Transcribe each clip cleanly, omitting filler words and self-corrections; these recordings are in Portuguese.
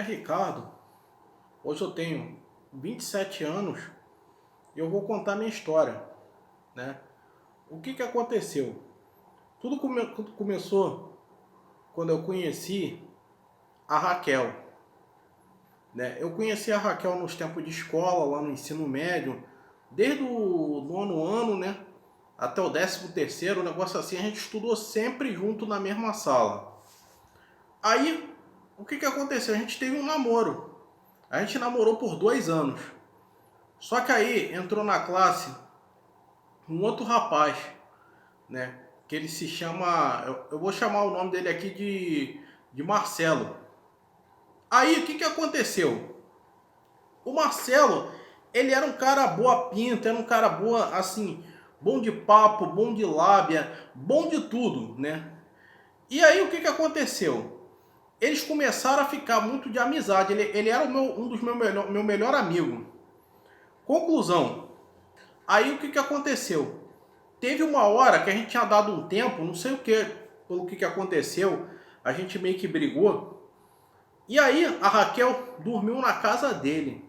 nome é Ricardo, hoje eu tenho 27 anos e eu vou contar minha história, né? O que aconteceu? Tudo começou quando eu conheci a Raquel, né? Eu conheci a Raquel nos tempos de escola, lá no ensino médio, desde o nono ano, né? Até o 13º, um negócio assim, a gente estudou sempre junto na mesma sala. Aí, o que aconteceu? A gente teve um namoro. A gente namorou por 2 anos. Só que aí entrou na classe um outro rapaz, né? Que ele se chama, eu vou chamar o nome dele aqui de Marcelo. Aí o que aconteceu? O Marcelo, ele era um cara boa pinta, era um cara boa, assim, bom de papo, bom de lábia, bom de tudo, né? E aí o que aconteceu? Eles começaram a ficar muito de amizade. Ele era um dos meu melhor amigo. Conclusão. Aí o que aconteceu? Teve uma hora que a gente tinha dado um tempo, não sei o que, pelo que aconteceu, a gente meio que brigou. E aí a Raquel dormiu na casa dele.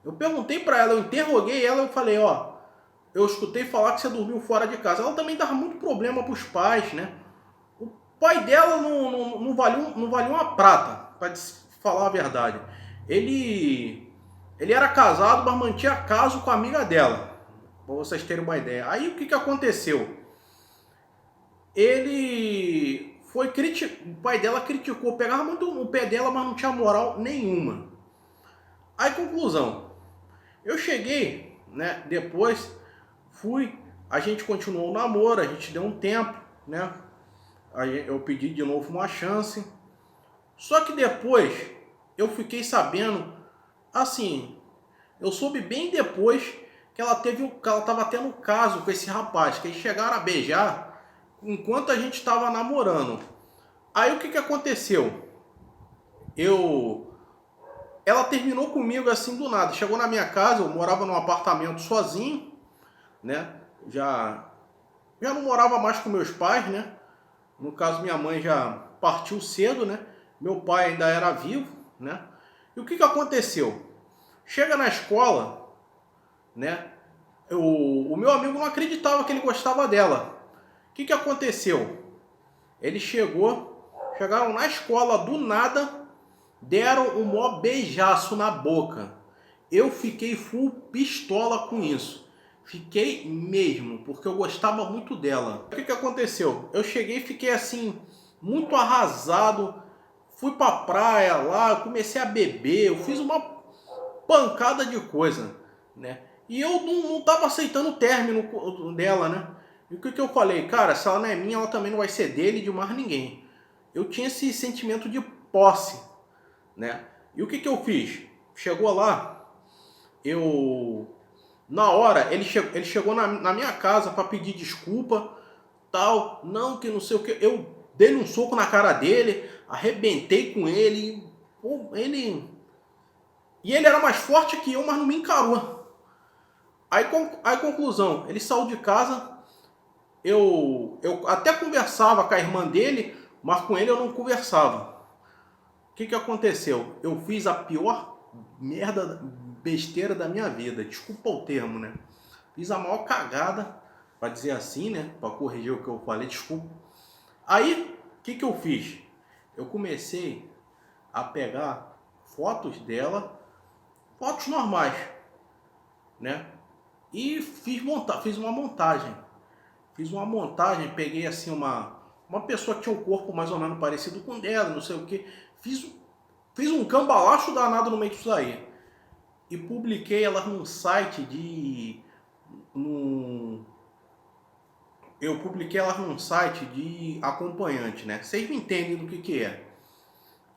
Eu perguntei pra ela, eu interroguei ela, eu falei, ó, eu escutei falar que você dormiu fora de casa. Ela também dava muito problema pros pais, né? O pai dela não valia uma prata, pra falar a verdade. Ele era casado, mas mantinha caso com a amiga dela, pra vocês terem uma ideia. Aí o que aconteceu? Ele foi o pai dela criticou, pegava muito no pé dela, mas não tinha moral nenhuma. Aí conclusão, eu cheguei, né, depois a gente continuou o namoro, a gente deu um tempo, né, eu pedi de novo uma chance, só que depois eu fiquei sabendo, assim, eu soube bem depois que ela estava tendo um caso com esse rapaz, que eles chegaram a beijar enquanto a gente estava namorando. Aí o que aconteceu? Ela terminou comigo assim do nada. Chegou na minha casa, eu morava num apartamento sozinho, né? Já não morava mais com meus pais, né? No caso, minha mãe já partiu cedo, né? Meu pai ainda era vivo, né? E o que aconteceu? Chega na escola, né? O meu amigo não acreditava que ele gostava dela. O que aconteceu? Ele chegaram na escola do nada, deram um maior beijaço na boca. Eu fiquei full pistola com isso. Fiquei mesmo, porque eu gostava muito dela. O que aconteceu? Eu cheguei e fiquei assim, muito arrasado. Fui pra praia lá, comecei a beber, eu fiz uma pancada de coisa, né? E eu não tava aceitando o término dela, né? E o que eu falei? Cara, se ela não é minha, ela também não vai ser dele e de mais ninguém. Eu tinha esse sentimento de posse, né? E o que eu fiz? Chegou lá, na hora, ele chegou na minha casa para pedir desculpa, tal, não, que não sei o que. Eu dei um soco na cara dele, arrebentei com ele, pô, e ele era mais forte que eu, mas não me encarou. Aí conclusão, ele saiu de casa, eu até conversava com a irmã dele, mas com ele eu não conversava. O que aconteceu? Eu fiz a pior merda, besteira da minha vida. Desculpa o termo, né? Fiz a maior cagada, para dizer assim, né? Para corrigir o que eu falei, desculpa. Aí, o que eu fiz? Eu comecei a pegar fotos dela, fotos normais, né? E fiz uma montagem. Fiz uma montagem, peguei assim uma pessoa que tinha um corpo mais ou menos parecido com dela, não sei o que. Fiz um cambalacho danado no meio disso aí. E publiquei ela num site eu publiquei ela num site de acompanhante, né? Vocês me entendem do que é.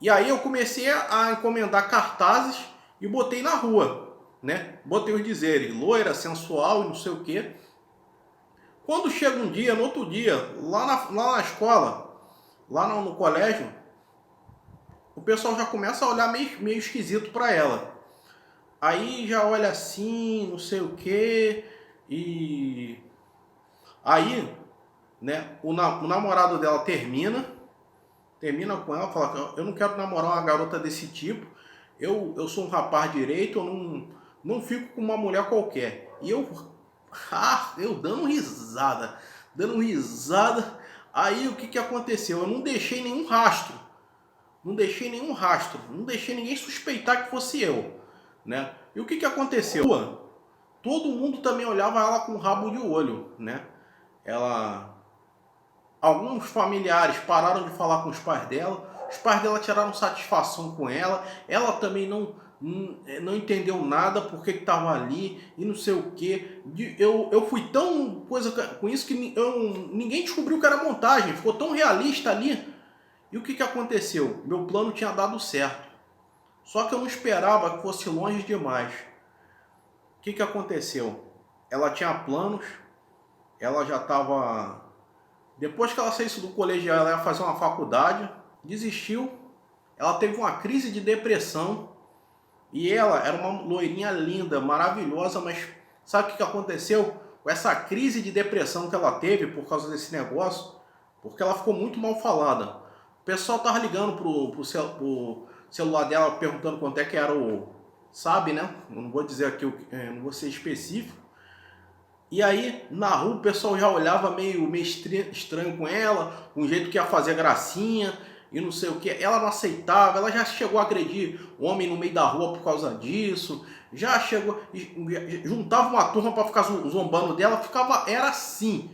E aí eu comecei a encomendar cartazes e botei na rua, né? Botei os dizeres, loira, sensual e não sei o que. Quando chega um dia, no outro dia, lá na escola, lá no colégio, o pessoal já começa a olhar meio esquisito para ela. Aí já olha assim, não sei o que, e aí, né, o namorado dela termina, termina com ela, fala: eu não quero namorar uma garota desse tipo, eu sou um rapaz direito, eu não fico com uma mulher qualquer. E eu dando risada. Aí o que que aconteceu? Eu não deixei nenhum rastro, não deixei ninguém suspeitar que fosse eu, né? E o que que aconteceu? Todo mundo também olhava ela com rabo de olho, né? Ela Alguns familiares pararam de falar com os pais dela tiraram satisfação com ela também não entendeu nada porque que estava ali e não sei o que. Eu fui tão coisa com isso que ninguém descobriu que era montagem, ficou tão realista ali. E o que que aconteceu? Meu plano tinha dado certo, só que eu não esperava que fosse longe demais. O que que aconteceu? Ela tinha planos, ela já estava. Depois que ela saísse do colegial, ela ia fazer uma faculdade, desistiu, ela teve uma crise de depressão e ela era uma loirinha linda, maravilhosa, mas sabe o que aconteceu? Com essa crise de depressão que ela teve por causa desse negócio, porque ela ficou muito mal falada. O pessoal tava ligando pro celular dela perguntando quanto é que era sabe, né? Eu não vou dizer aqui, não vou ser específico. E aí, na rua, o pessoal já olhava meio estranho com ela, com o jeito que ia fazer gracinha e não sei o que. Ela não aceitava, ela já chegou a agredir o homem no meio da rua por causa disso. Já chegou, juntava uma turma para ficar zombando dela, era assim.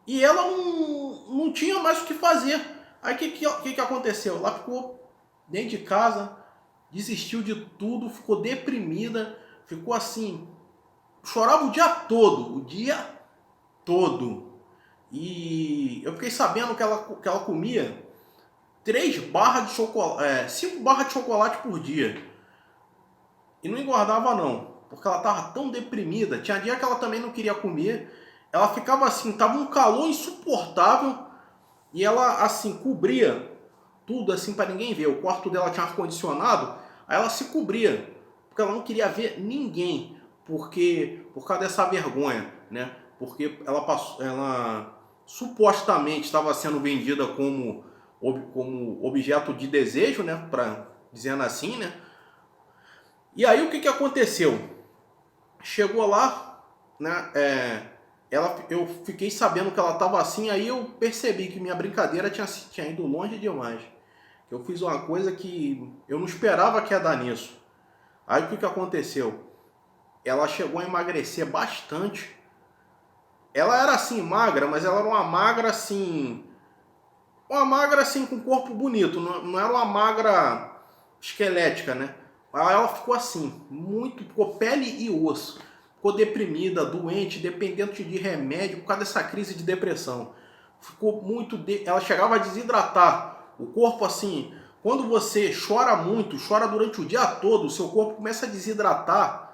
E ela não tinha mais o que fazer. Aí o que aconteceu? Ela ficou dentro de casa, desistiu de tudo, ficou deprimida, ficou assim. Chorava o dia todo. E eu fiquei sabendo que ela comia 5 barras de chocolate por dia. E não engordava não, porque ela estava tão deprimida. Tinha dia que ela também não queria comer. Ela ficava assim, tava um calor insuportável. E ela assim, cobria tudo assim para ninguém ver. O quarto dela tinha ar-condicionado, aí ela se cobria, porque ela não queria ver ninguém. Por causa dessa vergonha, né? Porque ela supostamente estava sendo vendida como objeto de desejo, né? Dizendo assim, né? E aí o que que aconteceu? Chegou lá, né? Eu fiquei sabendo que ela estava assim, aí eu percebi que minha brincadeira tinha ido longe demais. Eu fiz uma coisa que eu não esperava que ia dar nisso. Aí o que que aconteceu? Ela chegou a emagrecer bastante. Ela era assim magra, mas ela era uma magra assim com corpo bonito, não era uma magra esquelética, né? Aí ela ficou assim, ficou pele e osso. Ficou deprimida, doente, dependente de remédio por causa dessa crise de depressão. Ela chegava a desidratar. O corpo assim, quando você chora muito, chora durante o dia todo, o seu corpo começa a desidratar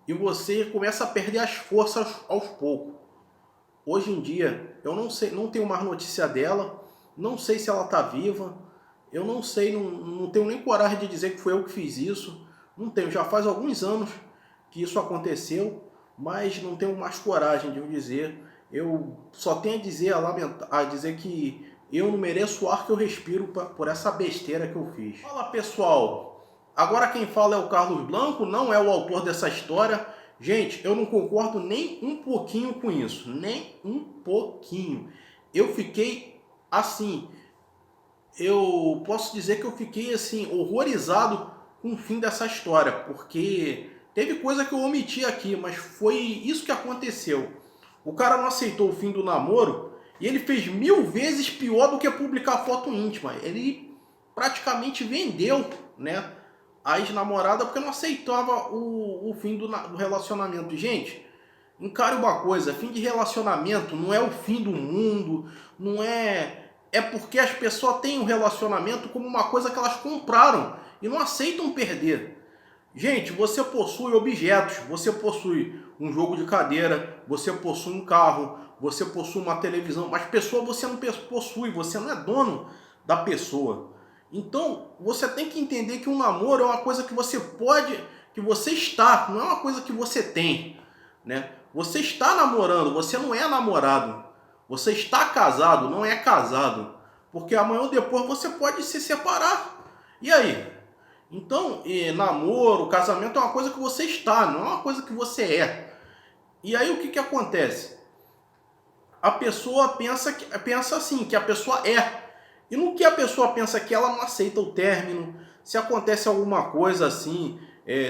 e você começa a perder as forças aos poucos. Hoje em dia, eu não sei, não tenho mais notícia dela, não sei se ela está viva, eu não sei, não tenho nem coragem de dizer que foi eu que fiz isso, não tenho, já faz alguns anos que isso aconteceu, mas não tenho mais coragem de dizer, eu só tenho a dizer que eu não mereço o ar que eu respiro por essa besteira que eu fiz. Fala pessoal, agora quem fala é o Carlos Blanco, não é o autor dessa história. Gente, eu não concordo nem um pouquinho com isso, nem um pouquinho. Eu fiquei assim, eu posso dizer que eu fiquei assim horrorizado com o fim dessa história, porque teve coisa que eu omiti aqui, mas foi isso que aconteceu. O cara não aceitou o fim do namoro e ele fez 1000 vezes pior do que publicar foto íntima. Ele praticamente vendeu, né, a ex-namorada porque não aceitava o fim do relacionamento. Gente, encare uma coisa, fim de relacionamento não é o fim do mundo, não é... É porque as pessoas têm o relacionamento como uma coisa que elas compraram e não aceitam perder. Gente, você possui objetos, você possui um jogo de cadeira, você possui um carro, você possui uma televisão, mas pessoa você não possui, você não é dono da pessoa. Então, você tem que entender que um namoro é uma coisa que você pode, que você está, não é uma coisa que você tem, né? Você está namorando, você não é namorado. Você está casado, não é casado. Porque amanhã ou depois você pode se separar. E aí? Então, namoro, casamento é uma coisa que você está, não é uma coisa que você é. E aí o que acontece? A pessoa pensa assim, que a pessoa é. E no que a pessoa pensa que ela não aceita o término, se acontece alguma coisa assim,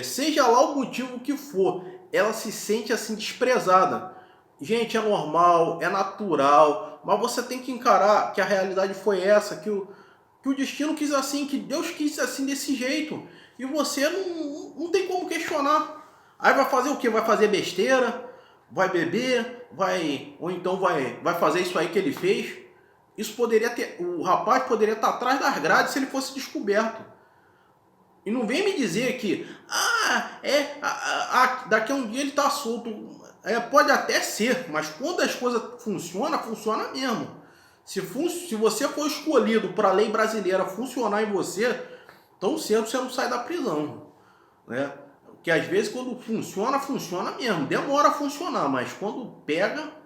seja lá o motivo que for, ela se sente assim desprezada. Gente, é normal, é natural, mas você tem que encarar que a realidade foi essa, que o destino quis assim, que Deus quis assim desse jeito. E você não tem como questionar. Aí vai fazer o quê? Vai fazer besteira? Vai beber? Ou então vai fazer isso aí que ele fez? Isso poderia ter. O rapaz poderia estar atrás das grades se ele fosse descoberto. E não vem me dizer que daqui a um dia ele está solto. Pode até ser, mas quando as coisas funcionam, funciona mesmo. Se você for escolhido para a lei brasileira funcionar em você, tão cedo você não sai da prisão, né? Porque às vezes quando funciona, funciona mesmo. Demora a funcionar, mas quando pega...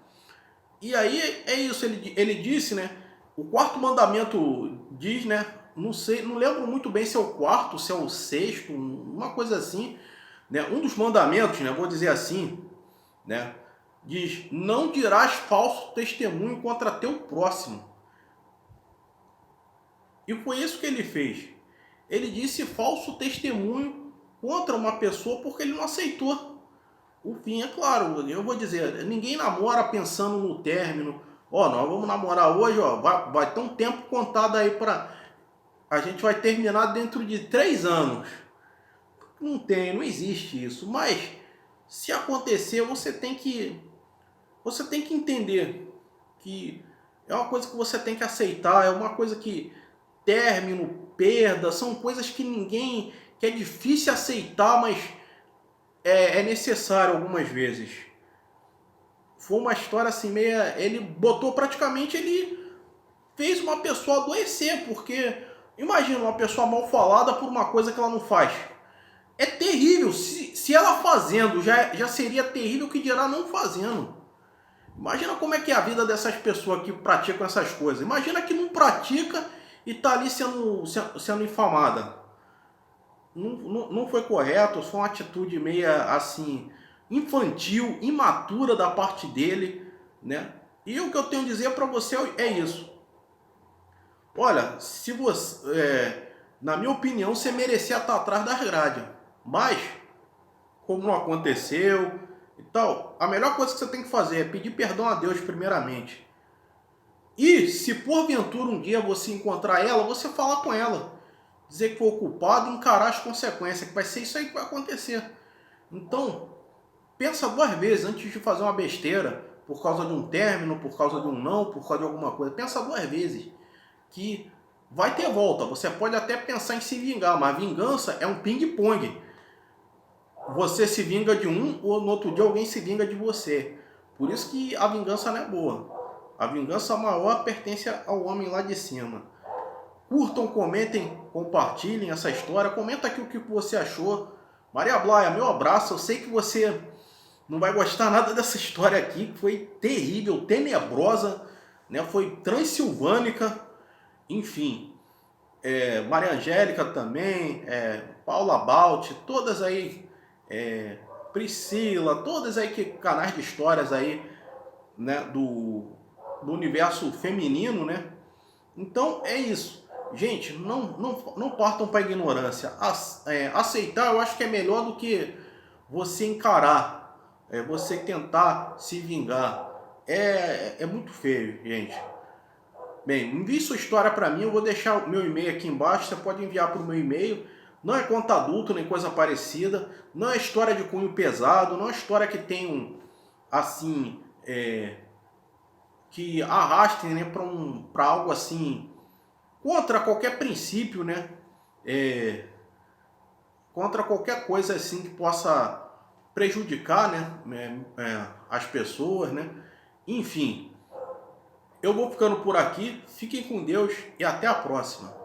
E aí é isso, ele disse, né? O quarto mandamento diz, né? Não sei, não lembro muito bem se é o quarto, se é o sexto, uma coisa assim, né? Um dos mandamentos, né? Vou dizer assim, né? Diz: não dirás falso testemunho contra teu próximo. E foi isso que ele fez. Ele disse falso testemunho contra uma pessoa porque ele não aceitou o fim. É claro, eu vou dizer, ninguém namora pensando no término. Ó, nós vamos namorar hoje, ó, vai ter um tempo contado aí para... A gente vai terminar dentro de 3 anos. Não existe isso. Mas se acontecer, você tem que entender que é uma coisa que você tem que aceitar, é uma coisa que término, perda, são coisas que é difícil aceitar, mas é necessário algumas vezes. Foi uma história assim meia, ele fez uma pessoa adoecer, porque imagina uma pessoa mal falada por uma coisa que ela não faz. É terrível, se ela fazendo já seria terrível, que dirá não fazendo. Imagina como é que é a vida dessas pessoas que praticam essas coisas. Imagina que não pratica e está ali sendo infamada. Não foi correto, foi uma atitude meia assim, infantil, imatura da parte dele, né? E o que eu tenho a dizer para você é isso. Olha, se você, na minha opinião, você merecia estar atrás das grades, mas como não aconteceu e tal, a melhor coisa que você tem que fazer é pedir perdão a Deus primeiramente. E se porventura um dia você encontrar ela, você falar com ela, dizer que foi o culpado e encarar as consequências, que vai ser isso aí que vai acontecer. Então, pensa 2 vezes antes de fazer uma besteira, por causa de um término, por causa de um não, por causa de alguma coisa. Pensa 2 vezes, que vai ter volta. Você pode até pensar em se vingar, mas vingança é um ping-pong. Você se vinga de um, ou no outro dia alguém se vinga de você. Por isso que a vingança não é boa. A vingança maior pertence ao homem lá de cima. Curtam, comentem, compartilhem essa história. Comenta aqui o que você achou. Maria Blaia, meu abraço. Eu sei que você não vai gostar nada dessa história aqui, que foi terrível, tenebrosa, né? Foi transilvânica, enfim. Maria Angélica também, Paula Balt, todas aí, Priscila, todas aí que canais de histórias aí, né, do universo feminino, né? Então é isso. Gente, não partam para a ignorância. Aceitar eu acho que é melhor do que você encarar. Você tentar se vingar. É muito feio, gente. Bem, envie sua história para mim, eu vou deixar o meu e-mail aqui embaixo, você pode enviar para o meu e-mail. Não é conto adulto nem coisa parecida, não é história de cunho pesado, não é história que tem assim, que arrastem, né, para algo assim, contra qualquer princípio, né, contra qualquer coisa assim que possa prejudicar, né, as pessoas, né, enfim. Eu vou ficando por aqui, fiquem com Deus e até a próxima.